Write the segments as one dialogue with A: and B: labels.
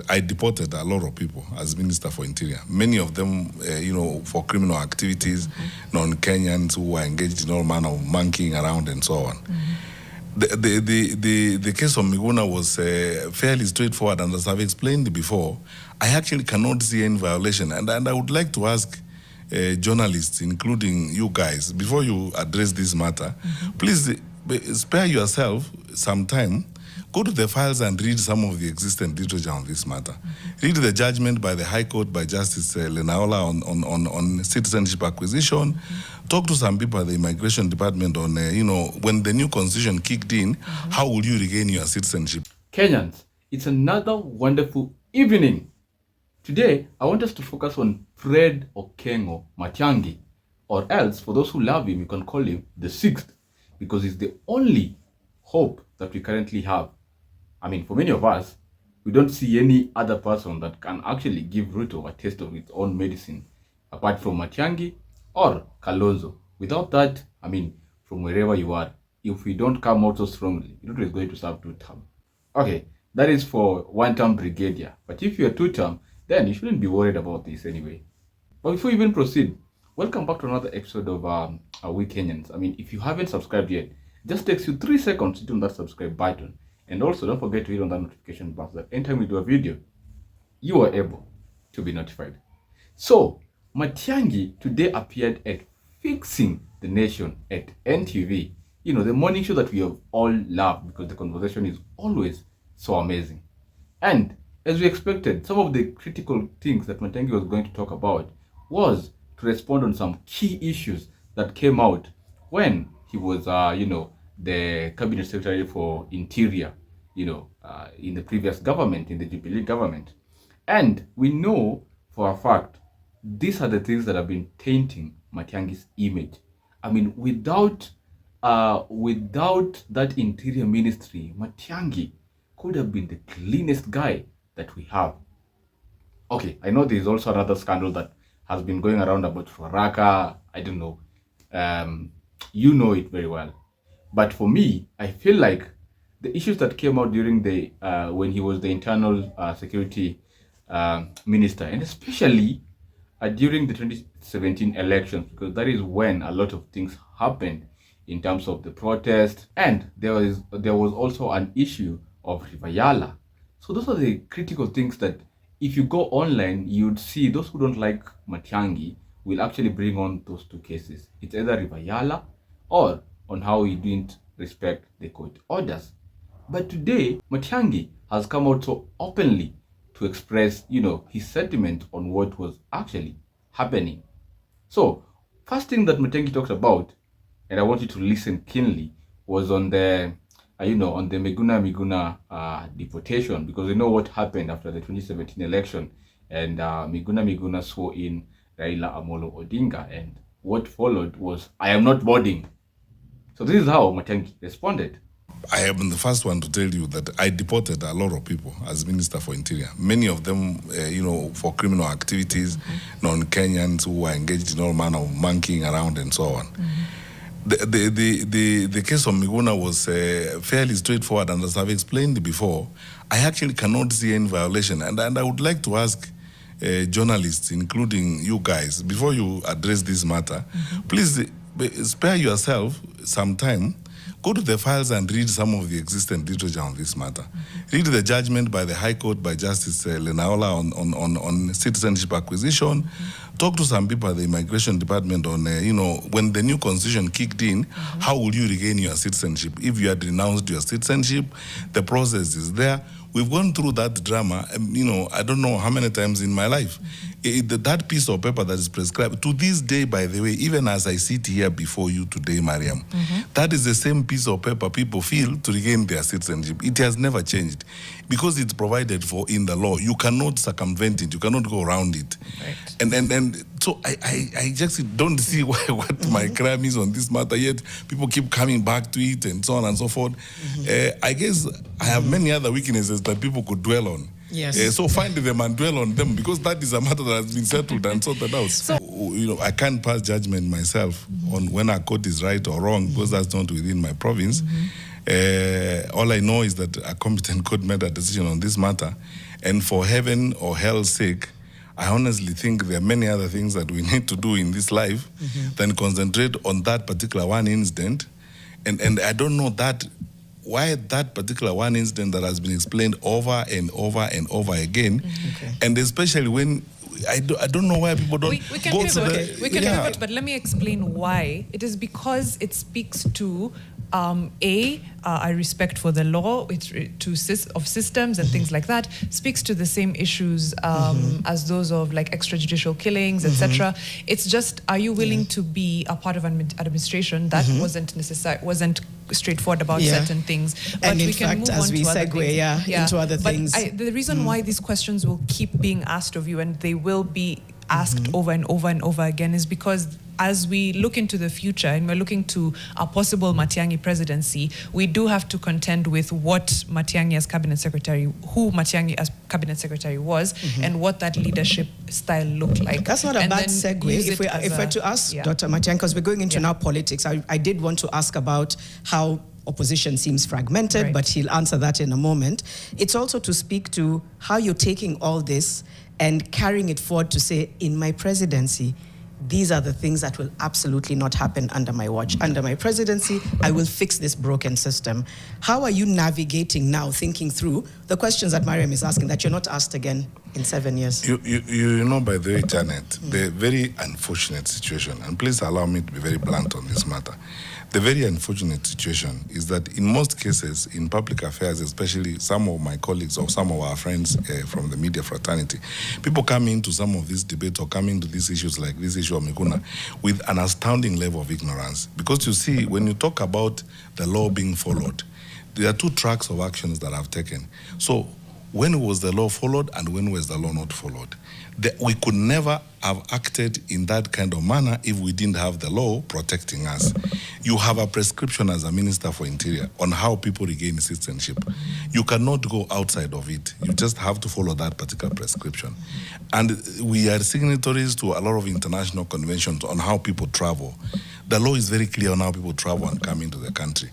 A: I deported a lot of people as Minister for Interior. Many of them, for criminal activities, non-Kenyans who were engaged in all manner of monkeying around and so on. The case of Miguna was fairly straightforward, and as I've explained before, I actually cannot see any violation. And I would like to ask journalists, including you guys, before you address this matter, please spare yourself some time. Go to the files and read some of the existing literature on this matter. Read the judgment by the High Court by Justice Lenaola on citizenship acquisition. Talk to some people at the Immigration Department on, when the new constitution kicked in, how will you regain your citizenship?
B: Kenyans, it's another wonderful evening. Today, I want us to focus on Fred Okengo Matiang'i, or else, for those who love him, you can call him the sixth, because he's the only hope that we currently have. I mean, for many of us, we don't see any other person that can actually give Ruto a taste of its own medicine, apart from Matiang'i or Kalonzo. Without that, I mean, from wherever you are, if we don't come out so strongly, Ruto is going to serve 2 terms. Okay, that is for 1-term brigadier. But if you're 2-term, then you shouldn't be worried about this anyway. But before we even proceed, welcome back to another episode of WeeKenyans. I mean, if you haven't subscribed yet, just takes you 3 seconds to hit on that subscribe button. And also, don't forget to hit on that notification button so that anytime we do a video, you are able to be notified. So, Matiang'i today appeared at Fixing the Nation at NTV. You know, the morning show that we have all loved because the conversation is always so amazing. And as we expected, some of the critical things that Matiang'i was going to talk about was to respond on some key issues that came out when he was, the Cabinet Secretary for Interior, in the previous government, in the Jubilee government. And we know for a fact, these are the things that have been tainting Matiang'i's image. I mean, without that Interior Ministry, Matiang'i could have been the cleanest guy that we have. Okay, I know there's also another scandal that has been going around about Faraka. I don't know. You know it very well. But for me, I feel like the issues that came out during the when he was the internal security minister, and especially during the 2017 elections, because that is when a lot of things happened in terms of the protest, and there was also an issue of River Yala. So those are the critical things that if you go online, you'd see those who don't like Matiang'i will actually bring on those 2 cases. It's either River Yala or on how he didn't respect the court orders. But today, Matiang'i has come out so openly to express, his sentiment on what was actually happening. So, first thing that Matiang'i talked about, and I want you to listen keenly, was on the on the Miguna Miguna deportation, because you know what happened after the 2017 election, and Miguna Miguna swore in Raila Amolo Odinga, and what followed was, "I am not boarding." So this is how Matiang'i responded.
A: I am the first one to tell you that I deported a lot of people as Minister for Interior. Many of them, for criminal activities, non-Kenyans who were engaged in all manner of monkeying around and so on. The case of Miguna was fairly straightforward, and as I've explained before, I actually cannot see any violation. And I would like to ask journalists, including you guys, before you address this matter, please spare yourself some time. Go to the files and read some of the existing literature on this matter. Read the judgment by the High Court by Justice Lenaola on citizenship acquisition. Talk to some people at the Immigration Department on, when the new constitution kicked in, how will you regain your citizenship? If you had renounced your citizenship, the process is there. We've gone through that drama, I don't know how many times in my life. That piece of paper that is prescribed, to this day, by the way, even as I sit here before you today, Mariam, that is the same piece of paper people feel to regain their citizenship. It has never changed because it's provided for in the law. You cannot circumvent it. You cannot go around it. Right. And so I just don't see what my crime is on this matter, yet people keep coming back to it and so on and so forth. I guess I have many other weaknesses that people could dwell on.
C: Yes.
A: So find them and dwell on them, because that is a matter that has been settled and sorted out. So, I can't pass judgment myself on when a court is right or wrong, because that's not within my province. All I know is that a competent court made a decision on this matter. And for heaven or hell's sake, I honestly think there are many other things that we need to do in this life than concentrate on that particular one incident. And I don't know why that particular one incident that has been explained over and over and over again, and especially when I don't know why people don't.
C: We can
A: go
C: pivot.
A: to the,
C: We can pivot, but let me explain why. It is because it speaks to a respect for the law, of systems and things like that. Speaks to the same issues as those of like extrajudicial killings, etc. It's just, are you willing to be a part of an administration that wasn't straightforward about certain things? But
D: And in
C: we can
D: fact,
C: move
D: as
C: on
D: we
C: to other
D: segue
C: things.
D: into other
C: But
D: things.
C: the reason why these questions will keep being asked of you, and they will be asked over and over and over again, is because as we look into the future and we're looking to a possible Matiang'i presidency, we do have to contend with what Matiang'i as cabinet secretary, who Matiang'i as cabinet secretary was, and what that leadership style looked like.
D: That's not a
C: And
D: bad
C: then
D: segue.
C: use
D: If
C: it as
D: we're to ask
C: yeah.
D: Dr. Matiang'i, because we're going into now politics, I did want to ask about how opposition seems fragmented,
C: Right.
D: but he'll answer that in a moment. It's also to speak to how you're taking all this and carrying it forward to say, in my presidency, these are the things that will absolutely not happen under my watch. Under my presidency, I will fix this broken system. How are you navigating now, thinking through the questions that Mariam is asking that you're not asked again in 7 years?
A: You know, by the way, Janet, the very unfortunate situation, and please allow me to be very blunt on this matter. The very unfortunate situation is that in most cases, in public affairs, especially some of my colleagues or some of our friends from the media fraternity, people come into some of these debates or come into these issues like this issue of Miguna with an astounding level of ignorance. Because you see, when you talk about the law being followed, there are two tracks of actions that I've taken. So when was the law followed and when was the law not followed? We could never have acted in that kind of manner if we didn't have the law protecting us. You have a prescription as a Minister for Interior on how people regain citizenship. You cannot go outside of it. You just have to follow that particular prescription. And we are signatories to a lot of international conventions on how people travel. The law is very clear on how people travel and come into the country.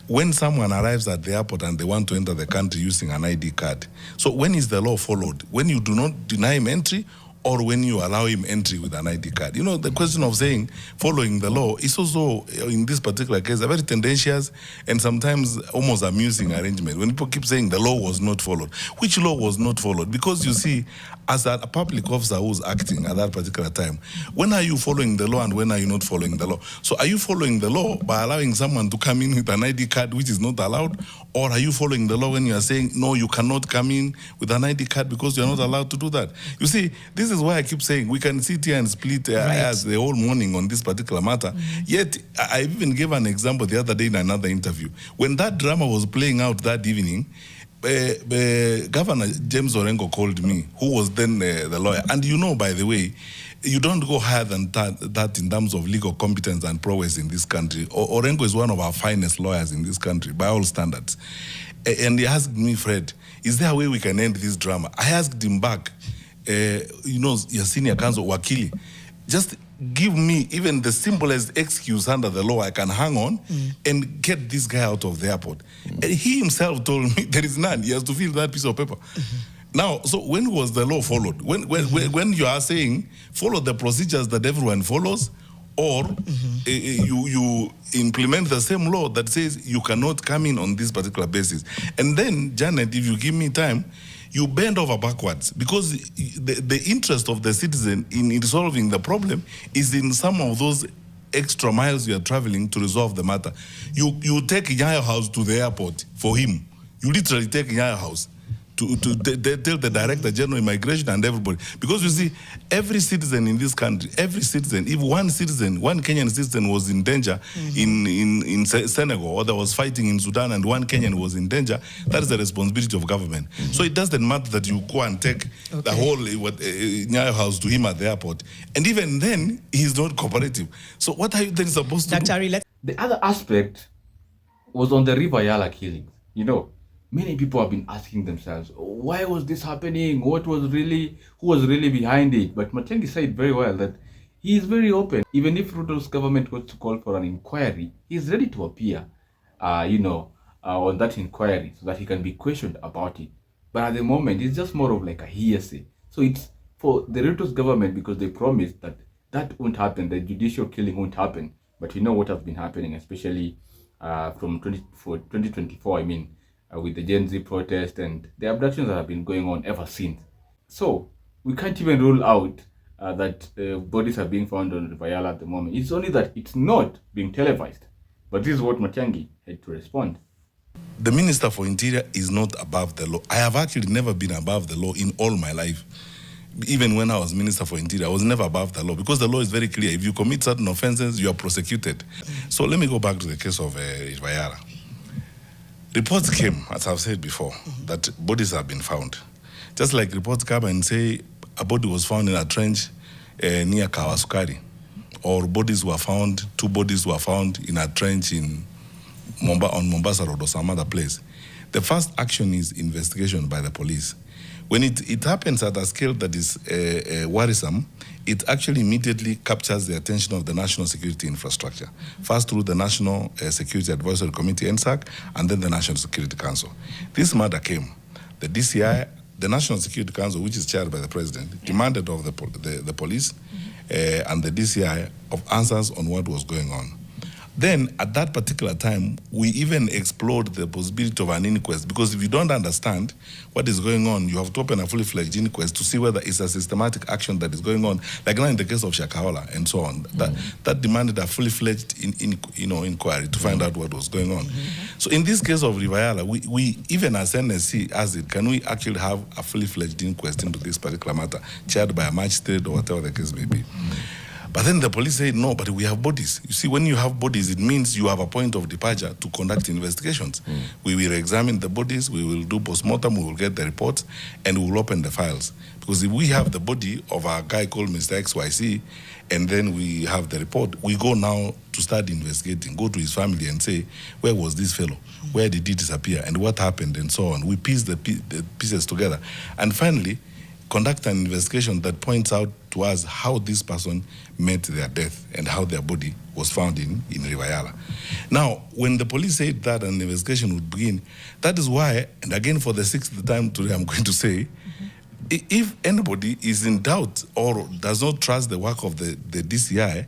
A: When someone arrives at the airport and they want to enter the country using an ID card, so when is the law followed? When you do not deny him entry or when you allow him entry with an ID card? You know, the question of saying following the law is also, in this particular case, a very tendentious and sometimes almost amusing arrangement. When people keep saying the law was not followed, which law was not followed? Because you see, as a public officer who's acting at that particular time, when are you following the law and when are you not following the law? So are you following the law by allowing someone to come in with an ID card which is not allowed? Or are you following the law when you are saying, no, you cannot come in with an ID card because you're not allowed to do that? You see, this is why I keep saying we can sit here and split hairs the whole morning on this particular matter. Yet, I even gave an example the other day in another interview. When that drama was playing out that evening, Governor James Orengo called me, who was then the lawyer. And you know, by the way, you don't go higher than that in terms of legal competence and prowess in this country. Orengo is one of our finest lawyers in this country, by all standards. And he asked me, Fred, is there a way we can end this drama? I asked him back, you know, your senior counsel, Wakili, just give me even the simplest excuse under the law I can hang on and get this guy out of the airport. And he himself told me there is none. He has to fill that piece of paper. Now, so when was the law followed? When you are saying follow the procedures that everyone follows, or you implement the same law that says you cannot come in on this particular basis. And then, Janet, if you give me time, you bend over backwards because the interest of the citizen in resolving the problem is in some of those extra miles you are traveling to resolve the matter. You take Nyayo House to the airport for him. You literally take Nyayo House to tell the Director General Immigration and everybody. Because you see, every citizen in this country, every citizen, if one Kenyan citizen was in danger in Senegal, or there was fighting in Sudan and one Kenyan was in danger, that is the responsibility of government. So it doesn't matter that you go and take the whole Nyayo House to him at the airport. And even then, he's not cooperative. So what are you then supposed to do?
B: The other aspect was on the River Yala killing. You know, many people have been asking themselves, why was this happening? Who was really behind it? But Matiang'i said very well that he is very open. Even if Ruto's government was to call for an inquiry, he is ready to appear, on that inquiry so that he can be questioned about it. But at the moment, it's just more of like a hearsay. So it's for the Ruto's government because they promised that that won't happen, the judicial killing won't happen. But you know what has been happening, especially from 2024, I mean, with the Gen Z protest and the abductions that have been going on ever since. So we can't even rule out that bodies are being found on River Yala at the moment. It's only that it's not being televised. But this is what Matiang'i had to respond.
A: The Minister for Interior is not above the law. I have actually never been above the law in all my life. Even when I was Minister for Interior, I was never above the law because the law is very clear. If you commit certain offenses, you are prosecuted. So let me go back to the case of River Yala. Reports came, as I've said before, that bodies have been found. Just like reports come and say a body was found in a trench near Kawasukari, or bodies were found, 2 bodies were found in a trench in on Mombasa Road or some other place. The first action is investigation by the police. When it happens at a scale that is worrisome, it actually immediately captures the attention of the national security infrastructure. First through the National Security Advisory Committee, NSAC, and then the National Security Council. This matter came. The DCI, the National Security Council, which is chaired by the president, demanded of the police and the DCI of answers on what was going on. Then, at that particular time, we even explored the possibility of an inquest, because if you don't understand what is going on, you have to open a fully-fledged inquest to see whether it's a systematic action that is going on, like now in the case of Shakahola and so on. That demanded a fully-fledged inquiry to find out what was going on. So in this case of River Yala, we even as NSC asked it, can we actually have a fully-fledged inquest into this particular matter, chaired by a magistrate or whatever the case may be? But then the police said, no, but we have bodies. You see, when you have bodies, it means you have a point of departure to conduct investigations. We will examine the bodies, we will do postmortem, we will get the reports, and we will open the files. Because if we have the body of a guy called Mr. XYC, and then we have the report, we go now to start investigating, go to his family and say, where was this fellow? Where did he disappear? And what happened? And so on. We piece the pieces together. And finally, conduct an investigation that points out to us how this person met their death and how their body was found in River Yala. Now, when the police said that an investigation would begin, that is why, and again for the 6th time today, I'm going to say, if anybody is in doubt or does not trust the work of the DCI,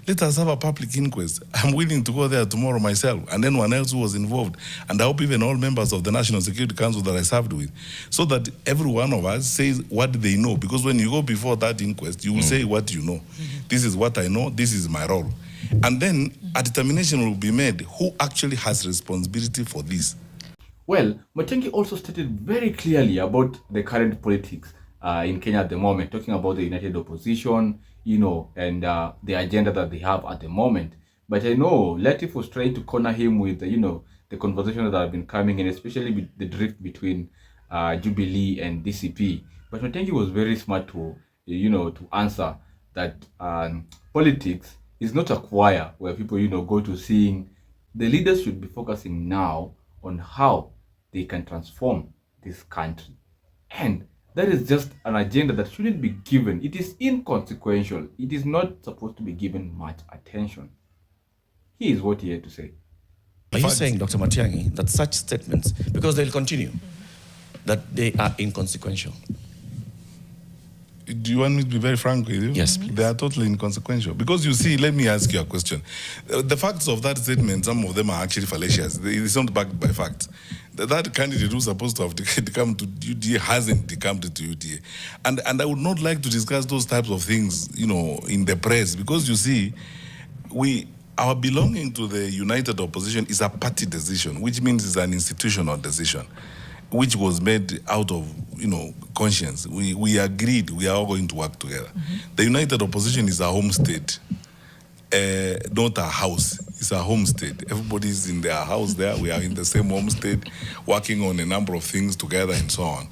A: let us have a public inquest. I'm willing to go there tomorrow myself, and anyone else who was involved. And I hope even all members of the National Security Council that I served with, so that every one of us says what they know. Because when you go before that inquest, you will say what you know. This is what I know, this is my role. And then a determination will be made who actually has responsibility for this.
B: Well, Matiang'i also stated very clearly about the current politics in Kenya at the moment, talking about the united opposition, and the agenda that they have at the moment. But I know Latif was trying to corner him with, the conversations that have been coming in, especially with the drift between Jubilee and DCP. But Matiang'i was very smart to, to answer that politics is not a choir where people, go to sing. The leaders should be focusing now on how they can transform this country. And that is just an agenda that shouldn't be given. It is inconsequential. It is not supposed to be given much attention. Here is what he had to say.
E: Are you saying, Dr. Matiang'i, that such statements, because they'll continue, that they are inconsequential?
A: Do you want me to be very frank with you?
E: Yes, please.
A: They are totally inconsequential. Because you see, let me ask you a question. The facts of that statement, some of them are actually fallacious. It's not backed by facts. That candidate who's supposed to have come to UDA hasn't come to UDA. And I would not like to discuss those types of things, in the press. Because you see, our belonging to the united opposition is a party decision, which means it's an institutional decision, which was made out of, conscience. We agreed we are all going to work together. The united opposition is a home state, not a house. It's a home state. Everybody's in their house there. We are in the same home state, working on a number of things together and so on.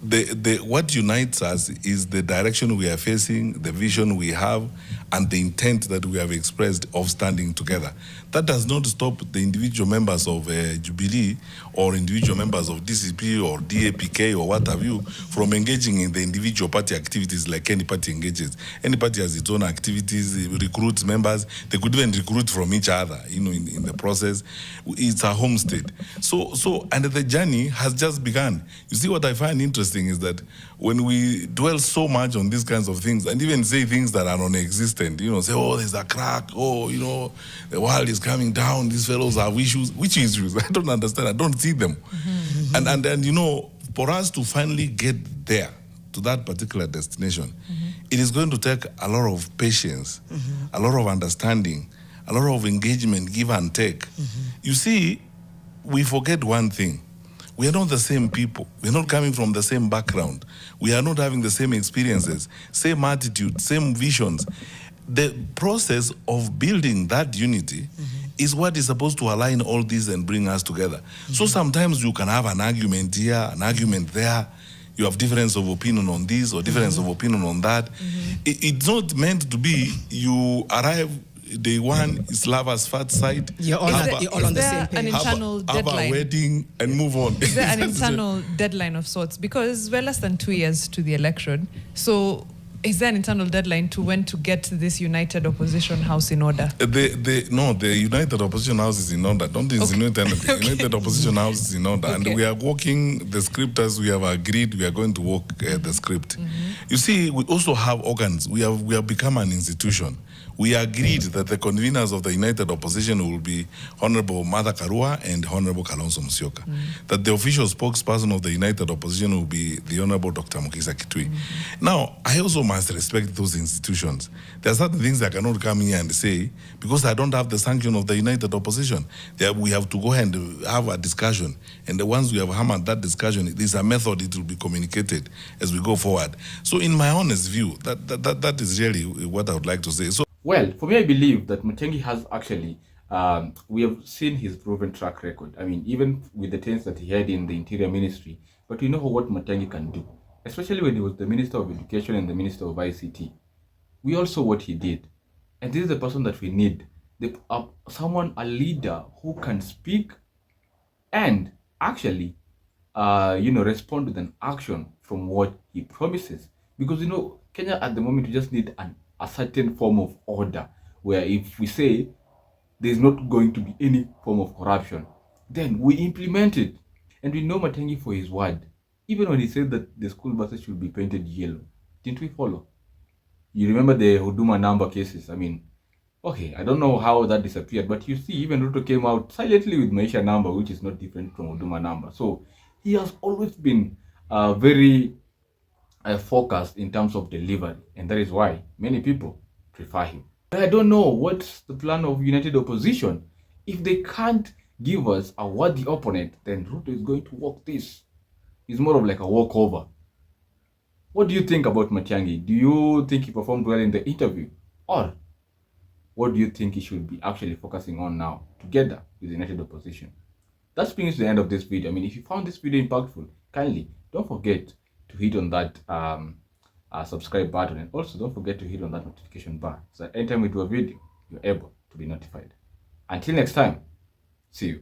A: what unites us is the direction we are facing, the vision we have, and the intent that we have expressed of standing together. That does not stop the individual members of Jubilee or individual members of DCP or DAPK or what have you from engaging in the individual party activities like any party engages. Any party has its own activities, it recruits members. They could even recruit from each other, in the process. It's a home state. And the journey has just begun. You see, what I find interesting is that when we dwell so much on these kinds of things and even say things that are non-existent, say, oh, there's a crack, the world is coming down, these fellows have issues. Which issues? I don't understand. I don't see them. And for us to finally get there, to that particular destination, it is going to take a lot of patience, a lot of understanding, a lot of engagement, give and take. You see, we forget one thing. We are not the same people. We are not coming from the same background. We are not having the same experiences, same attitude, same visions. The process of building that unity is what is supposed to align all these and bring us together. So sometimes you can have an argument here, an argument there. You have difference of opinion on this or difference of opinion on that. It's not meant to be you arrive day one, is lover's fat side.
D: You're all on the same page.
C: An internal
A: have
C: deadline?
A: a wedding and move on.
C: Is there an internal deadline of sorts? Because we're less than 2 years to the election. So is there an internal deadline to when to get this united opposition house in order?
A: The united opposition house is in order. Don't insinuate anything. United opposition house is in order. And we are working the script as we have agreed. We are going to work the script. You see, we also have organs. We have become an institution. We agreed that the conveners of the United Opposition will be Honorable Martha Karua and Honorable Kalonzo Musyoka. That the official spokesperson of the United Opposition will be the Honorable Dr. Mukisa Kitui. Now, I also must respect those institutions. There are certain things I cannot come here and say because I don't have the sanction of the United Opposition. We have to go and have a discussion. And once we have hammered that discussion, there's a method it will be communicated as we go forward. So in my honest view, that is really what I would like to say.
B: Well, for me, I believe that Matiang'i has actually, we have seen his proven track record. I mean, even with the things that he had in the Interior Ministry, but we know what Matiang'i can do, especially when he was the Minister of Education and the Minister of ICT. We all saw what he did. And this is the person that we need. A leader who can speak and actually, respond with an action from what he promises. Because, Kenya at the moment, we just need a certain form of order where if we say there's not going to be any form of corruption, then we implement it. And we know Matiang'i for his word. Even when he said that the school buses should be painted yellow, didn't we follow? You remember the Huduma number cases? I mean, okay, I don't know how that disappeared, but you see, even Ruto came out silently with Maisha number, which is not different from Huduma number. So he has always been very focused in terms of delivery, and that is why many people prefer him. But I don't know what's the plan of United Opposition. If they can't give us a worthy opponent, then Ruto is going to walk this. It's more of like a walkover. What do you think about Matiang'i? Do you think he performed well in the interview? Or what do you think he should be actually focusing on now, together with the United Opposition? That brings to the end of this video. I mean, if you found this video impactful, kindly don't forget to hit on that subscribe button, and also don't forget to hit on that notification bar so that anytime we do a video, you're able to be notified. Until next time, see you.